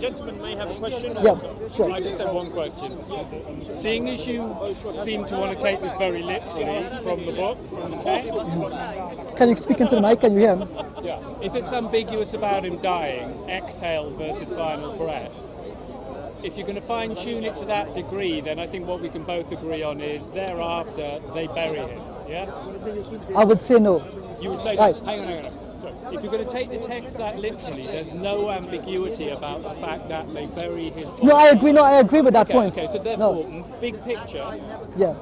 gentleman may have a question. Yeah, sure. I just have one question. Seeing as you seem to want to take this very literally from the book, from the text. Can you speak into the mic? Can you hear me? Yeah. If it's ambiguous about him dying, exhale versus final breath, if you're going to fine-tune it to that degree, then I think what we can both agree on is thereafter they bury him. Yeah? I would say no. You would say, Right. hang on. Sorry. If you're going to take the text that literally, there's no ambiguity about the fact that they bury his body. No, I agree with that point. Okay, so therefore, big picture, Yeah.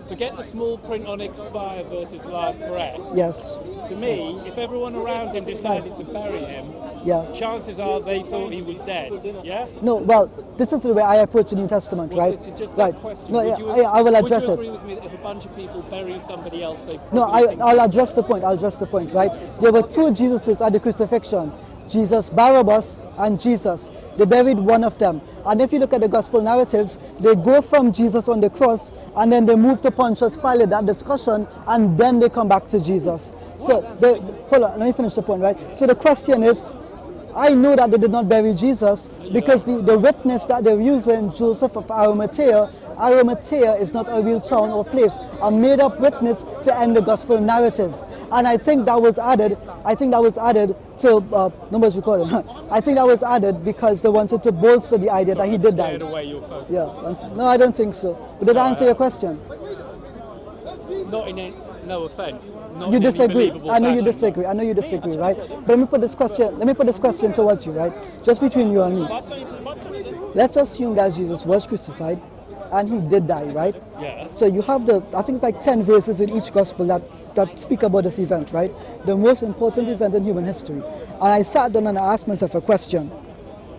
forget the small print on expire versus last breath. Yes. To me, if everyone around him decided to bury him, Yeah. chances are they thought he was dead. Yeah? No, well, this is the way I approach the New Testament, right? It's just Right. that question. No, Would yeah, you- I will address Would you it. agree with me that if a bunch of people bury somebody else, they No, probably think I'll address the point. Right? There were two Jesuses at the crucifixion. Jesus Barabbas and Jesus. They buried one of them. And if you look at the gospel narratives, they go from Jesus on the cross and then they move to Pontius Pilate, that discussion, and then they come back to Jesus. So, hold on, let me finish the point, right? So the question is, I know that they did not bury Jesus because the witness that they're using, Joseph of Arimathea is not a real town or place, a made-up witness to end the gospel narrative. And I think that was added to, numbers recorded. I think that was added because they wanted to bolster the idea that he did die. scared away your focus. Yeah, no, I don't think so. But did I answer your question? Not in any, no offence. Not You in any disagree. believable I know you fashion. disagree, right? But let me put this question towards you, right? Just between you and me. Let's assume that Jesus was crucified and he did die, right? Yeah. So you have I think it's like 10 verses in each gospel that speak about this event, right? The most important event in human history. And I sat down and I asked myself a question.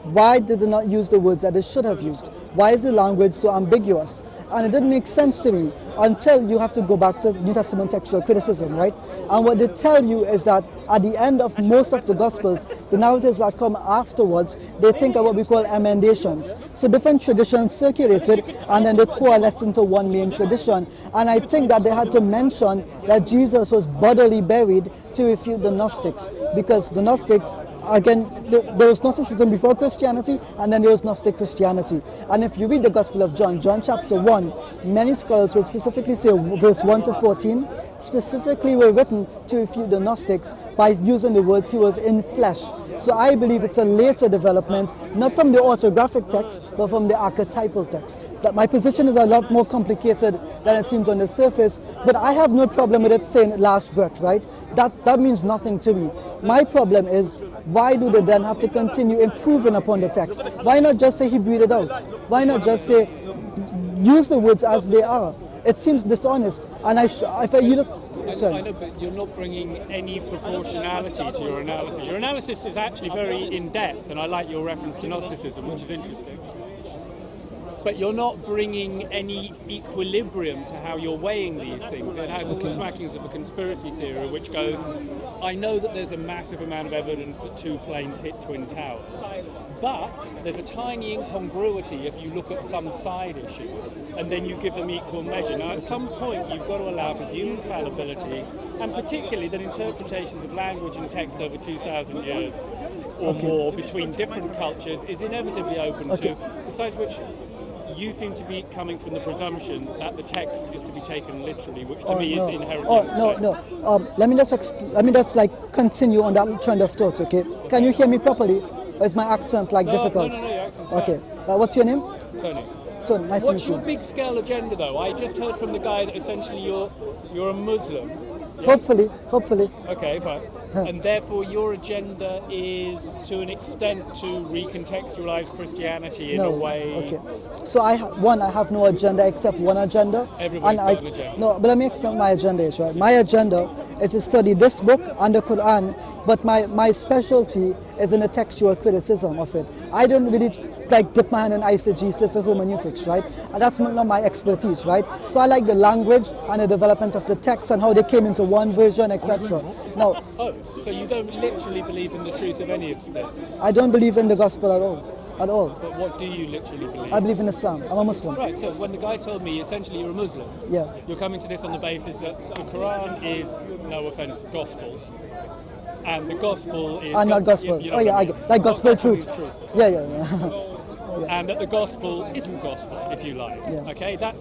Why did they not use the words that they should have used? Why is the language so ambiguous? And it didn't make sense to me until you have to go back to New Testament textual criticism, right? And what they tell you is that at the end of most of the Gospels, the narratives that come afterwards, they think of what we call emendations. So different traditions circulated and then they coalesced into one main tradition. And I think that they had to mention that Jesus was bodily buried to refute the Gnostics, because the Gnostics, again, there was Gnosticism before Christianity, and then there was Gnostic Christianity. And if you read the Gospel of John, John chapter 1, many scholars will specifically say verse 1 to 14, specifically were written to refute the Gnostics by using the words he was in flesh. So I believe it's a later development, not from the orthographic text, but from the archetypal text. That my position is a lot more complicated than it seems on the surface, but I have no problem with it saying last breath, right? That means nothing to me. My problem is, why do they then have to continue improving upon the text? Why not just say he breathed it out? Why not just say, use the words as they are? It seems dishonest. And you look, sorry. I know, but you're not bringing any proportionality to your analysis. Your analysis is actually very in-depth, and I like your reference to Gnosticism, which is interesting. But you're not bringing any equilibrium to how you're weighing these things. It has all the smackings of a conspiracy theory, which goes, I know that there's a massive amount of evidence that two planes hit Twin Towers, but there's a tiny incongruity if you look at some side issues, and then you give them equal measure. Now, at some point, you've got to allow for human fallibility, and particularly that interpretations of language and text over 2,000 years or more between different cultures is inevitably open to, besides which you seem to be coming from the presumption that the text is to be taken literally, which to me is inherently absurd. Let me just like continue on that trend of thought, okay? Can you hear me properly? Or is my accent difficult? No, your accent's okay. fine. What's your name? Tony. Tony, nice to meet What's you. your big scale agenda, though? I just heard from the guy that essentially you're a Muslim. Yeah? Hopefully. Okay, fine. And therefore your agenda is to an extent to recontextualize Christianity in a way. Okay. So I have no agenda except one agenda. Everybody's got an agenda. No, but let me explain what my agenda is, right? My agenda is to study this book and the Quran, but my specialty is in the textual criticism of it. I don't really dip my hand in eisegesis or hermeneutics, right? And that's not my expertise, right? So I like the language and the development of the text and how they came into one version, etc. Now, so you don't literally believe in the truth of any of this? I don't believe in the gospel at all. But what do you literally believe? I believe in Islam. I'm a Muslim. Right, so when the guy told me essentially you're a Muslim, yeah, you're coming to this on the basis that the Quran is, no offence, gospel. and the gospel is And not gospel. you know Oh yeah, what I mean? like gospel Gospel truth. is truth. Yeah. And that the gospel isn't gospel, if you like. Yeah. Okay, that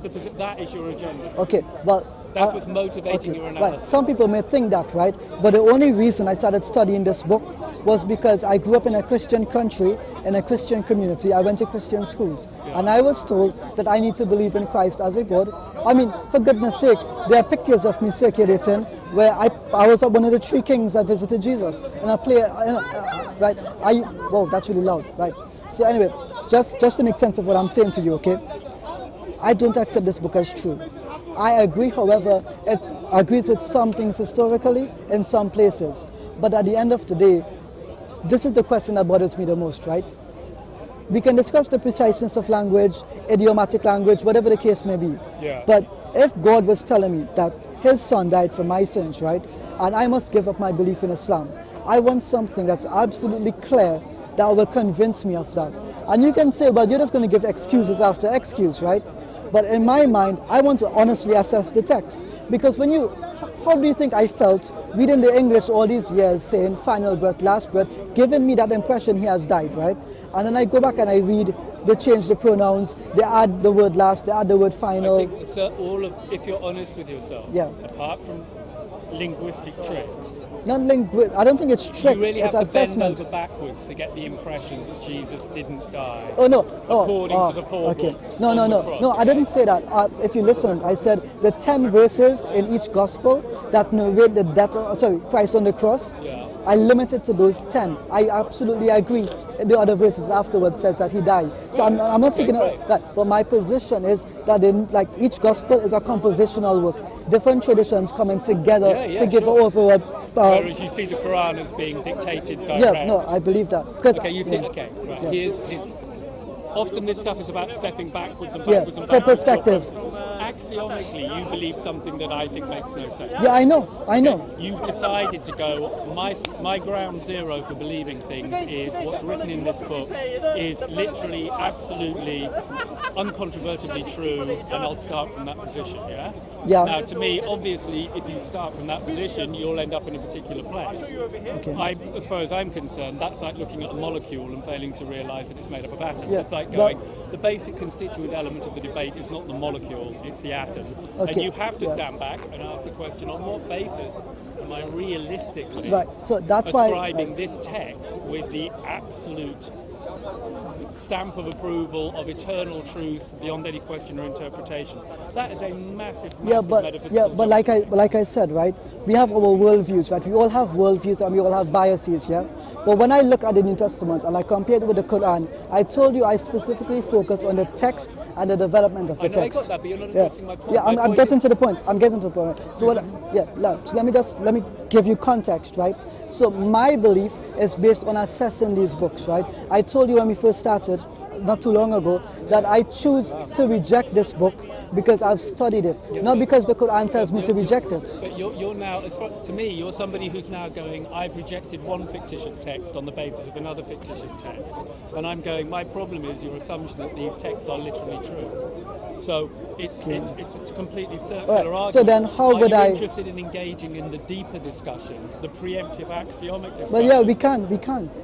is your agenda. Okay, well. That's what's motivating your analysis. Right. Some people may think that, right? But the only reason I started studying this book was because I grew up in a Christian country, in a Christian community. I went to Christian schools. Yeah. And I was told that I need to believe in Christ as a God. I mean, for goodness sake, there are pictures of me circulating where I was one of the 3 kings that visited Jesus. And I play, right? Whoa, that's really loud, right? So anyway, just to make sense of what I'm saying to you, okay? I don't accept this book as true. I agree, however, it agrees with some things historically in some places. But at the end of the day, this is the question that bothers me the most, right? We can discuss the preciseness of language, idiomatic language, whatever the case may be. Yeah. But if God was telling me that his son died for my sins, right, and I must give up my belief in Islam, I want something that's absolutely clear that will convince me of that. And you can say, well, you're just going to give excuses after excuse, right? But in my mind, I want to honestly assess the text. Because how do you think I felt reading the English all these years saying final breath, last breath, giving me that impression he has died, right? And then I go back and I read, they change the pronouns, they add the word last, they add the word final. I think if you're honest with yourself, Yeah. apart from linguistic tricks, Not I don't think it's tricks, you really it's have assessment. to bend over backwards to get the impression that Jesus didn't die. Oh no! According to the four okay. books No, on no, the no, cross, no. I didn't say that. If you listen, I said the 10 verses in each gospel that narrate the death. Christ on the cross. Yeah. I limited to those 10. I absolutely agree. The other verses afterwards says that he died. So I'm not taking it. But my position is that each gospel is a compositional work. Different traditions coming together to give an overall. Whereas you see the Quran as being dictated direct. Yeah, no, I believe that. Okay, you see. Okay, right. Yeah. Often this stuff is about stepping backwards and backwards and for backwards. perspective. Axiomically, you believe something that I think makes no sense. Yeah, I know. You've decided to go, my ground zero for believing things is what's written in this book is literally, absolutely, uncontrovertibly true, and I'll start from that position, yeah? Yeah. Now, to me, obviously, if you start from that position, you'll end up in a particular place. Okay. As far as I'm concerned, that's like looking at a molecule and failing to realise that it's made up of atoms. Yeah, It's like going, the basic constituent element of the debate is not the molecule, it's the atom. Okay, And you have to yeah. stand back and ask the question, on what basis am I realistically Right, so that's why. ascribing this text with the absolute stamp of approval of eternal truth beyond any question or interpretation? That is a massive metaphysical like I said, right, we have our worldviews, right? We all have worldviews and we all have biases, yeah? But when I look at the New Testament and I compare it with the Quran, I told you I specifically focus on the text and the development of the text. I got that, but you're not addressing my point. Yeah, I'm getting to the point. So let me give you context, right? So my belief is based on assessing these books, right? I told you when we first started, not too long ago, that I choose to reject this book because I've studied it, not because the Quran tells me to reject it. But you're now, to me, you're somebody who's now going, I've rejected one fictitious text on the basis of another fictitious text. And I'm going, my problem is your assumption that these texts are literally true. So it's a completely circular argument. So then how would Are I... you interested in engaging in the deeper discussion, the preemptive axiomic discussion? Well, yeah, we can.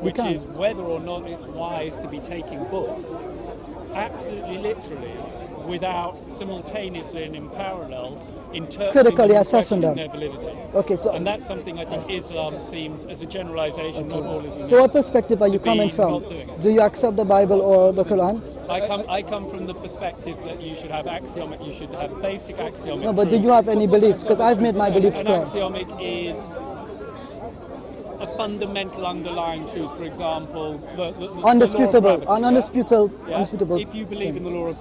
Which is whether or not it's wise to be taking books absolutely literally without simultaneously and in parallel critically assessing them. their validity. Okay, so... And that's something I think Islam seems, as a generalization, not all Islam. So what perspective are you coming from? Do you accept the Bible or the Quran? I come from the perspective that you should have basic axiomic No, but do truth. you have any beliefs? Because I've made my beliefs An clear. axiomic is a fundamental underlying truth. For example, the Undisputable, law of gravity, undisputable. If you believe in the law of